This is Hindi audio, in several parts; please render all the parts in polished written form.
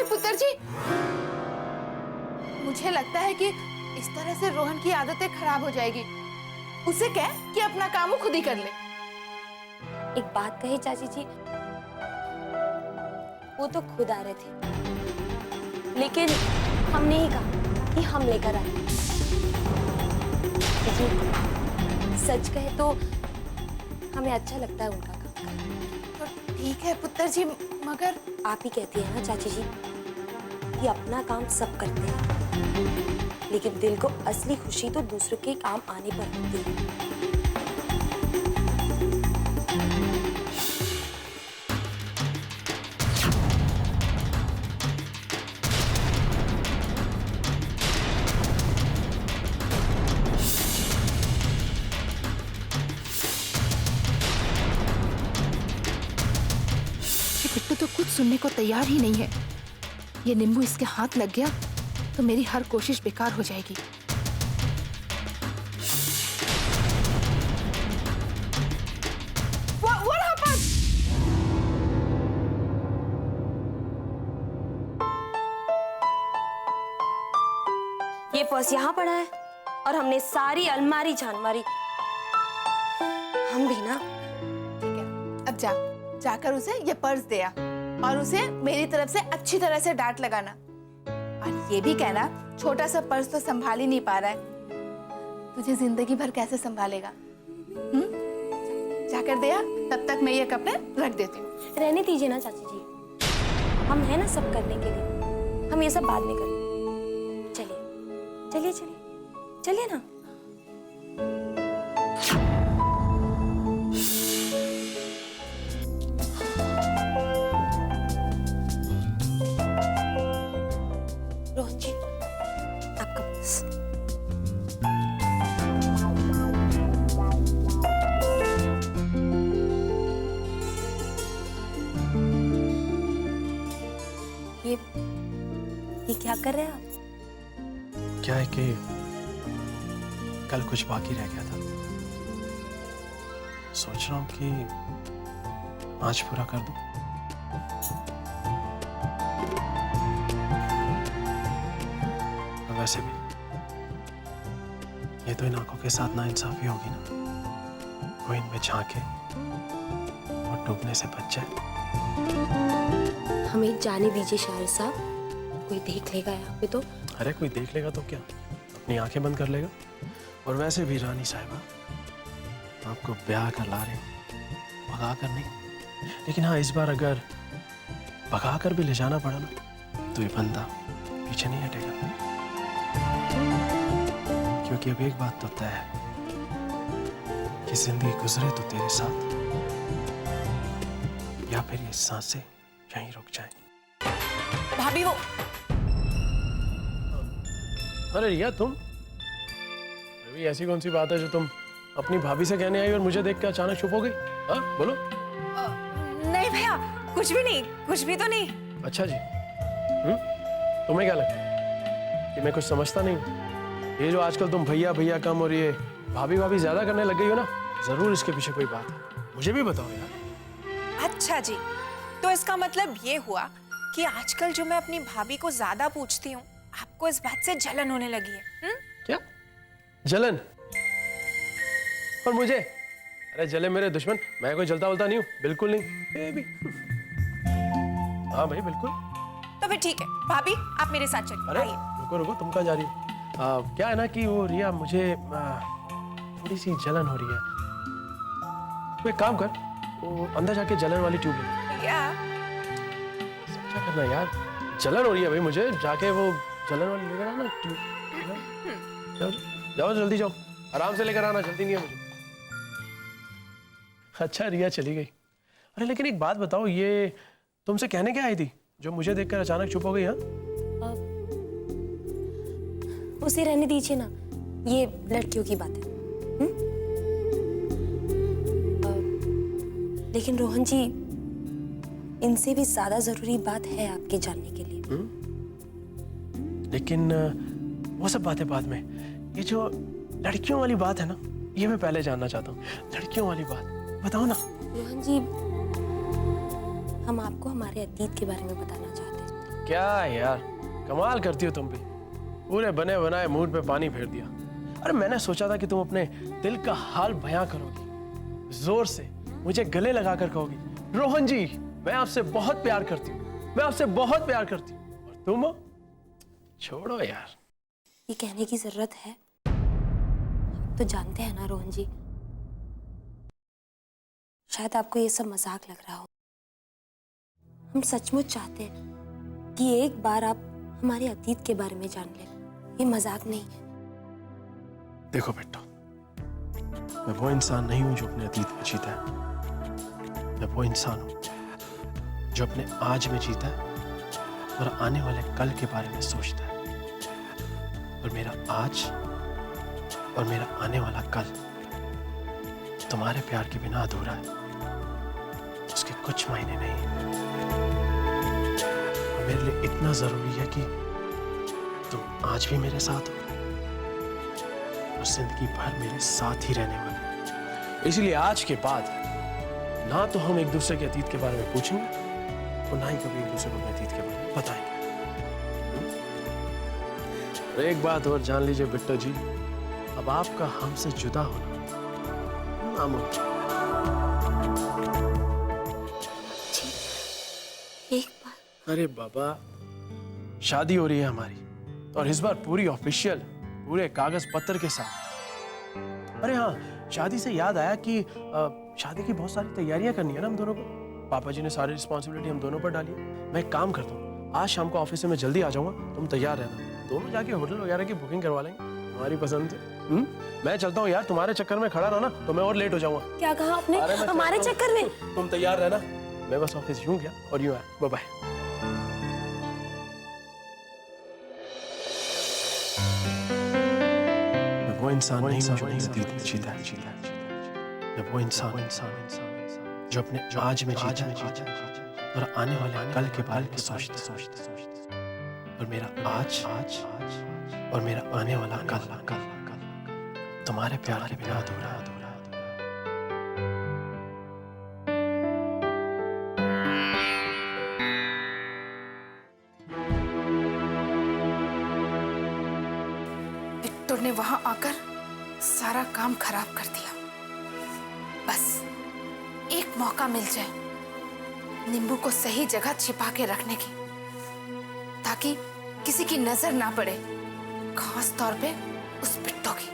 पर पुत्र जी, मुझे लगता है कि इस तरह से रोहन की आदतें खराब हो जाएगी। उसे कह कि अपना काम वो खुद ही कर ले। एक बात कही चाची जी, वो तो खुद आ रहे थे, लेकिन हमने ही कहा कि हम लेकर आए। लेकिन सच कहे तो हमें अच्छा लगता है उनका काम। तो ठीक है पुत्र जी, मगर आप ही कहती है ना चाची जी कि अपना काम सब करते हैं, लेकिन दिल को असली खुशी तो दूसरों के काम आने पर होती है। बिट्टू तो कुछ सुनने को तैयार ही नहीं है। ये नींबू इसके हाथ लग गया तो मेरी हर कोशिश बेकार हो जाएगी। What happened? ये पर्स यहाँ पड़ा है और हमने सारी अलमारी छान मारी। हम भी ना। ठीक है, अब जाकर उसे ये पर्स दे आ और उसे मेरी तरफ से अच्छी तरह से डांट लगाना। और ये भी कहना, छोटा सा पर्स तो संभाल ही नहीं पा रहा है, तुझे जिंदगी भर कैसे संभालेगा? जाकर दे आ, तब तक मैं ये कपड़े रख देती हूँ। रहने दीजिए ना चाची जी, हम हैं ना सब करने के लिए, हम ये सब बाद में करें। चलिए चलिए चलिए चलिए ना। रोहन जी, आपका बस। ये क्या कर रहे हैं आप? क्या है कि कल कुछ बाकी रह गया था, सोच रहा हूं कि आज पूरा कर दूं। और वैसे भी ये तो इन आंखों के साथ नाइंसाफी होगी ना, कोई इनमें झांके और डूबने से बच जाए। हमें जाने दीजिए शायर साहब, कोई देख लेगा यहाँ पे तो। अरे कोई देख लेगा तो क्या, अपनी आंखें बंद कर लेगा। और वैसे भी रानी साहिबा, आपको ब्याह कर ला रहे हो, भगा कर नहीं। लेकिन हाँ, इस बार अगर भगा कर भी ले जाना पड़ा ना, तो ये बंदा पीछे नहीं हटेगा। क्योंकि अब एक बात तो तय है कि जिंदगी गुजरे तो तेरे साथ, या फिर ये सांसें यहीं रुक जाएं। भाभी, वो अरे रिया, तुम अभी ऐसी कौन सी बात है जो तुम अपनी भाभी से कहने आई और मुझे देख के अचानक चुप हो गई? हाँ बोलो। नहीं भैया, कुछ भी नहीं, कुछ भी तो नहीं। अच्छा जी, तुम्हें क्या लगता है कि मैं कुछ समझता नहीं हूँ? ये जो आजकल तुम भैया भैया कम और ये भाभी भाभी ज्यादा करने लग गई हो ना, जरूर इसके पीछे कोई बात है। मुझे भी बताओ यार। अच्छा जी, तो इसका मतलब ये हुआ कि आजकल जो मैं अपनी भाभी को ज्यादा पूछती हूँ, आपको इस बात से जलन होने लगी है? क्या जलन? और मुझे? अरे जले मेरे दुश्मन, मैं कोई जलता वलता नहीं हूँ, बिल्कुल नहीं। हाँ भाई बिल्कुल। तो फिर ठीक है भाभी, आप मेरे साथ चलिए। अरे आइए। रुको रुको, तुम कहाँ जा रही हो? क्या है ना कि वो रिया, मुझे थोड़ी सी जलन हो रही है। तू एक काम कर, वो अंदर जाके जलन वाली ट्यूब ले। भैया क्या करना यार, जलन हो रही है भाई मुझे, जाके वो जलन वाली लेकर आना ट्यूब। जाओ जाओ जल्दी जाओ, आराम से लेकर आना, जल्दी नहीं है मुझे। अच्छा रिया चली गई। अरे लेकिन एक बात बताओ, ये तुमसे कहने क्या आई थी जो मुझे देखकर अचानक चुप हो गई? हाँ उसे रहने दीजिए ना, ये लड़कियों की बात है। लेकिन रोहन जी, इनसे भी ज्यादा जरूरी बात है आपके जानने के लिए। लेकिन वो सब बातें बाद में, ये जो लड़कियों वाली बात है ना, ये मैं पहले जानना चाहता हूँ। लड़कियों वाली बात बताओ ना। रोहन जी, हम आपको हमारे अतीत के बारे में बताना चाहते हैं। क्या यार, कमाल करती हो तुम भी। पूरे बने बनाए मूड पे पानी फेर दिया। अरे मैंने सोचा था कि तुम अपने दिल का हाल बयां करोगी, जोर से मुझे गले लगाकर कहोगी, रोहन जी मैं आपसे बहुत प्यार करती हूँ, मैं आपसे बहुत प्यार करती हूँ। और तुम छोड़ो यार। ये कहने की जरूरत है? आप तो जानते हैं ना रोहन जी, शायद आपको ये सब मजाक लग रहा हो। हम सचमुच चाहते हैं कि एक बार आप हमारे अतीत के बारे में जान लें। ये मजाक नहीं है। देखो बेटा, मैं वो इंसान नहीं हूं जो अपने अतीत में जीता है। मैं वो इंसान हूं जो अपने आज में जीता है और आने वाले कल के बारे में सोचता है। और मेरा आज और मेरा आने वाला कल तुम्हारे प्यार के बिना अधूरा है। उसके कुछ मायने नहीं है। मेरे लिए इतना जरूरी है कि तुम आज भी मेरे साथ हो और जिंदगी भर मेरे साथ ही रहने वाले। इसलिए आज के बाद ना तो हम एक दूसरे के अतीत के बारे में पूछेंगे और ना ही कभी एक दूसरे को अपने अतीत के बारे में बताएंगे। और एक बात और जान लीजिए बिट्टो जी, अब आपका हमसे जुदा होना नामुमकिन। एक बार। अरे बाबा, शादी हो रही है हमारी और इस बार पूरी ऑफिशियल, पूरे कागज पत्र के साथ। अरे हाँ, शादी से याद आया कि शादी की बहुत सारी तैयारियां करनी है ना हम दोनों को। पापा जी ने सारी रिस्पॉन्सिबिलिटी हम दोनों पर डाली है। मैं एक काम करता हूँ, आज शाम को ऑफिस से मैं जल्दी आ जाऊंगा, तुम तैयार रहना। दोनों जाके होटल वगैरह की बुकिंग करवा लेंगे हमारी पसंद से। मैं चलता हूँ यार, तुम्हारे चक्कर में खड़ा रहना तो मैं और लेट हो जाऊंगा। क्या कहा आपने? हमारे चक्कर में? तुम तैयार रहना, मैं बस ऑफिस यूं गया और यूं आया। Bye bye. मैं वो इंसान नहीं हूं जो अपने अतीत में जीता है। मैं वो इंसान जो अपने आज में जीता है और आने वाले कल के बारे में सोचता है। और मेरा आज और मेरा आने वाला कल तुम्हारे प्यार के बिना अधूरा है। विक्टर ने वहां आकर सारा काम खराब कर दिया। बस एक मौका मिल जाए नींबू को सही जगह छिपा के रखने की, ताकि किसी की नजर ना पड़े, खास तौर पे उस बिट्टो की।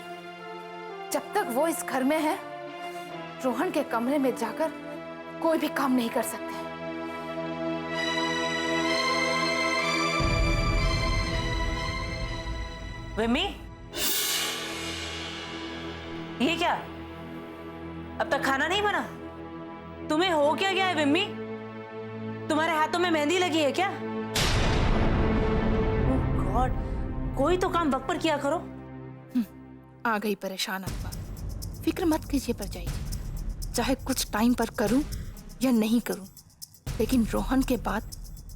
जब तक वो इस घर में है, रोहन के कमरे में जाकर कोई भी काम नहीं कर सकते। विम्मी, ये क्या? अब तक खाना नहीं बना? तुम्हें हो क्या गया है विम्मी? तुम्हारे हाथों में मेहंदी लगी है क्या? गॉड, कोई तो काम वक्त पर किया करो। आ गई परेशान अब्बा। फिक्र मत कीजिए परजाई, चाहे कुछ टाइम पर करूं या नहीं करूं, लेकिन रोहन के बाद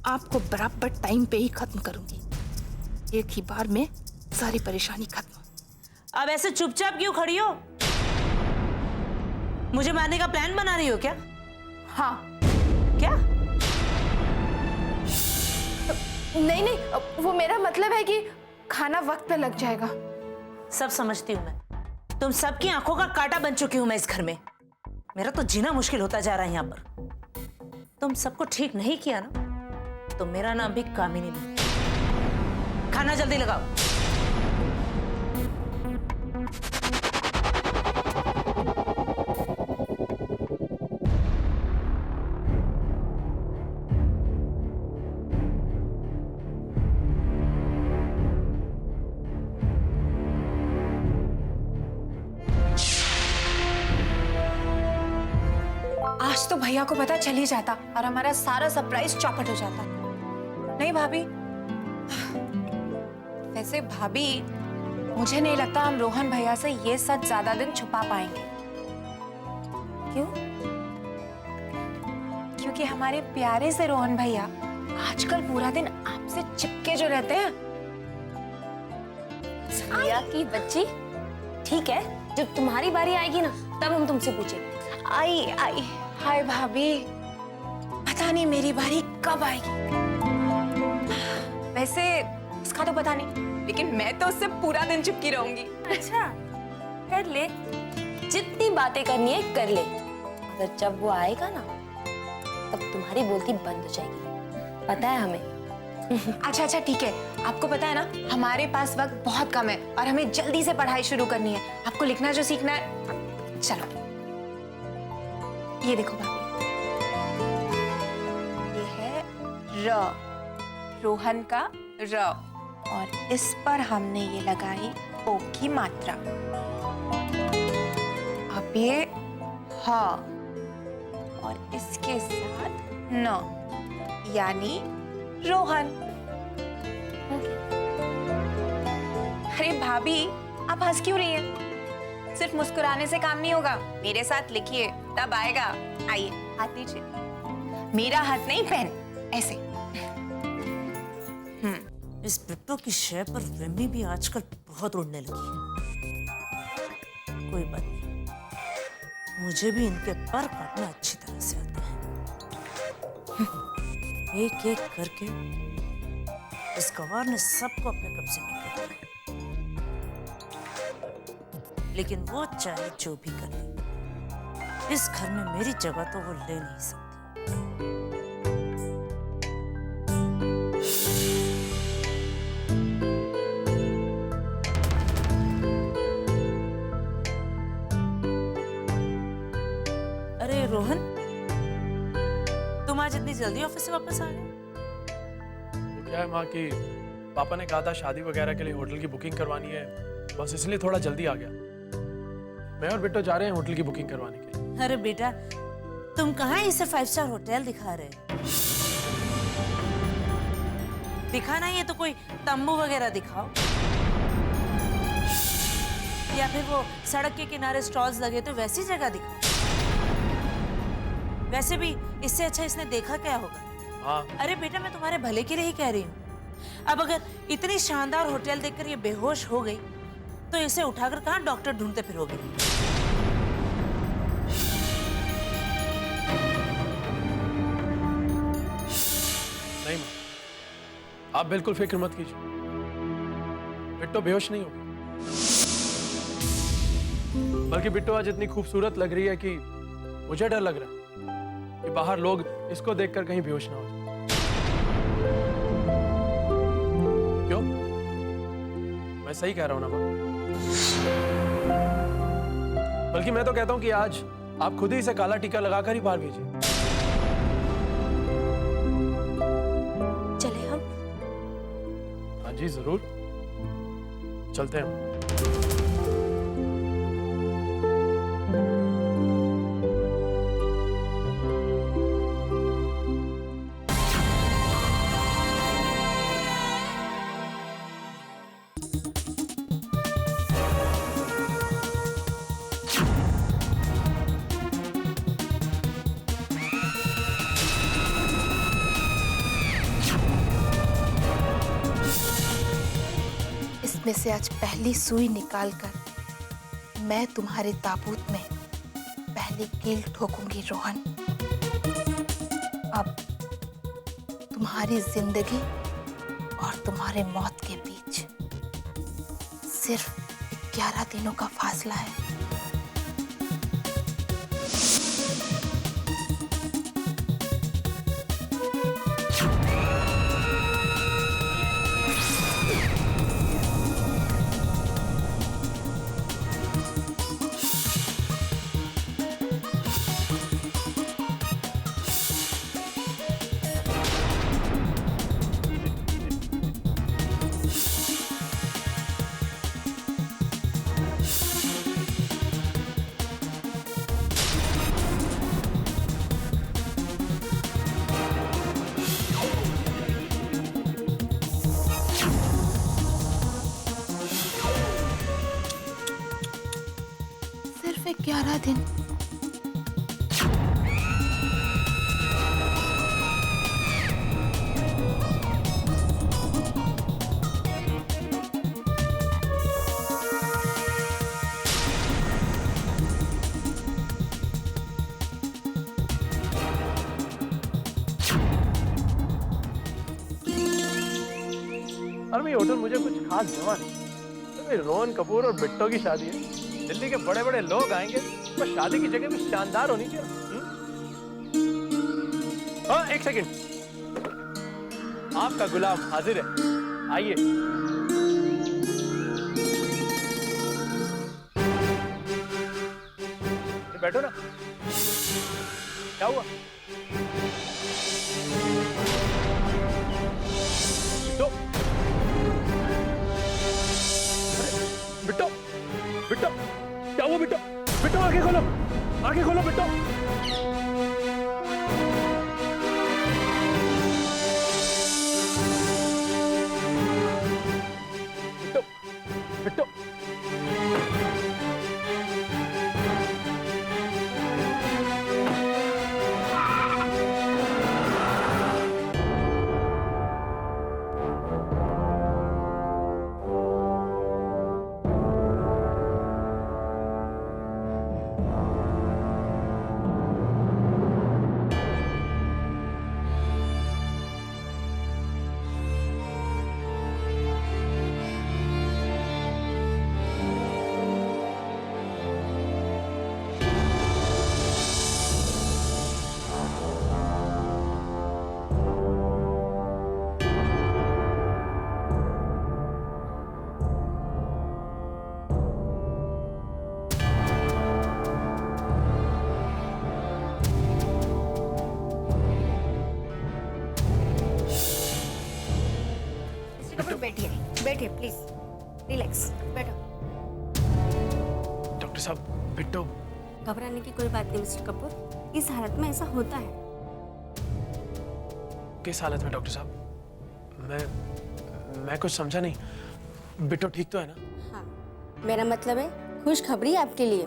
आपको बराबर टाइम पे ही खत्म करूंगी। एक ही बार में सारी परेशानी खत्म। अब ऐसे चुपचाप क्यों खड़ी हो? मुझे मारने का प्लान बना रही हो क्या? हाँ। क्या? नहीं नहीं, वो मेरा मतलब है कि खाना वक्त पे लग जाएगा। सब समझती हूँ मैं। तुम सबकी आंखों का कांटा बन चुकी हूं मैं इस घर में। मेरा तो जीना मुश्किल होता जा रहा है यहाँ पर। तुम सबको ठीक नहीं किया ना, तो मेरा नाम भी कामिनी नहीं। खाना जल्दी लगाओ। आज तो भैया को पता चल ही जाता और हमारा सारा सरप्राइज चौपट हो जाता। नहीं भाभी, वैसे भाभी मुझे नहीं लगता हम रोहन भैया से ये सच ज्यादा दिन छुपा पाएंगे। क्यों? क्योंकि हमारे प्यारे से रोहन भैया आजकल पूरा दिन आपसे चिपके जो रहते हैं। भैया की बच्ची, ठीक है, जब तुम्हारी बारी आएगी ना तब हम तुमसे पूछेंगे। आई आई, हाय भाभी, पता नहीं मेरी बारी कब आएगी। वैसे उसका तो पता नहीं, लेकिन मैं तो उससे पूरा दिन चिपकी रहूंगी। अच्छा, कर ले, जितनी बातें करनी है कर ले, अगर जब वो आएगा ना तब तुम्हारी बोलती बंद हो जाएगी, पता है हमें। अच्छा अच्छा ठीक है, आपको पता है ना हमारे पास वक्त बहुत कम है और हमें जल्दी से पढ़ाई शुरू करनी है। आपको लिखना जो सीखना है, चलो ये देखो भाभी, ये है र, रोहन का र, और इस पर हमने ये लगाई ओ की मात्रा। अब ये ह और इसके साथ न, यानी रोहन। अरे भाभी, आप हंस क्यों रही हैं? सिर्फ मुस्कुराने से काम नहीं होगा, मेरे साथ लिखिए तब आएगा। आइए हाथ दीजिए, मेरा हाथ नहीं पेन, ऐसे। इस बिट्टो की शय पर विमी भी आजकल बहुत उड़ने लगी है। कोई बात नहीं, मुझे भी इनके पर काटना अच्छी तरह से आता है। एक एक करके इस गवार ने सबको अपने कब्जे में कर लिया, लेकिन वो चाहे जो भी कर ले, इस घर में मेरी जगह तो वो ले नहीं सकती। अरे रोहन, तुम आज इतनी जल्दी ऑफिस से वापस आ गए? वो क्या है माँ कि पापा ने कहा था शादी वगैरह के लिए होटल की बुकिंग करवानी है, बस इसलिए थोड़ा जल्दी आ गया। मैं और बिट्टो जा रहे हैं होटल की बुकिंग करवाने के लिए। अरे बेटा, तुम कहाँ इसे 5 स्टार होटल दिखा रहे हो? दिखाना ही है तो कोई तंबू वगैरह दिखाओ, या फिर वो सड़क के किनारे स्टॉल्स लगे तो वैसी जगह दिखाओ। वैसे भी इससे अच्छा इसने देखा क्या होगा? हाँ। अरे बेटा, मैं तुम्हारे भले के लिए ही कह रही हूँ। अब अगर इतनी शानदार होटल देखकर ये बेहोश हो गई तो इसे उठाकर कहाँ डॉक्टर ढूंढते फिरोगे? नहीं माँ, आप बिल्कुल फिक्र मत कीजिए, बिट्टो बेहोश नहीं होगी। बल्कि बिट्टो आज इतनी खूबसूरत लग रही है कि मुझे डर लग रहा है कि बाहर लोग इसको देखकर कहीं बेहोश ना हो जाए। क्यों? मैं सही कह रहा हूं ना माँ? बल्कि मैं तो कहता हूं कि आज आप खुद ही इसे काला टीका लगाकर ही बाहर भेजिए। चले हम? हाँ जी जरूर, चलते हैं। इसमें से आज पहली सुई निकालकर मैं तुम्हारे ताबूत में पहली कील ठोकूंगी रोहन। अब तुम्हारी जिंदगी और तुम्हारे मौत के बीच सिर्फ 11 दिनों का फासला है। सिर्फ 11 दिन। और ये होटल मुझे कुछ खास जमा नहीं। तो रोहन कपूर और बिट्टो की शादी है, दिल्ली के बड़े बड़े लोग आएंगे, तो शादी की जगह भी शानदार होनी चाहिए। हाँ, एक सेकंड, आपका गुलाम हाजिर है, आइए। बैठो ना, क्या हुआ? बिट्टो, बिट्टो, क्या हुआ बिट्टो? बिट्टो आंखें खोलो, आंखें खोलो बिट्टो। बिट्टो, बिट्टो। बैठिए, बैठिए प्लीज, रिलैक्स, बैठो। डॉक्टर साहब, बिट्टो। घबराने की कोई बात नहीं मिस्टर कपूर, इस हालत में ऐसा होता है। किस हालत में डॉक्टर साहब? मैं कुछ समझा नहीं। बिट्टो ठीक तो है ना? हाँ, मेरा मतलब है खुशखबरी आपके लिए,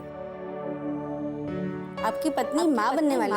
आपकी पत्नी माँ बनने वाली।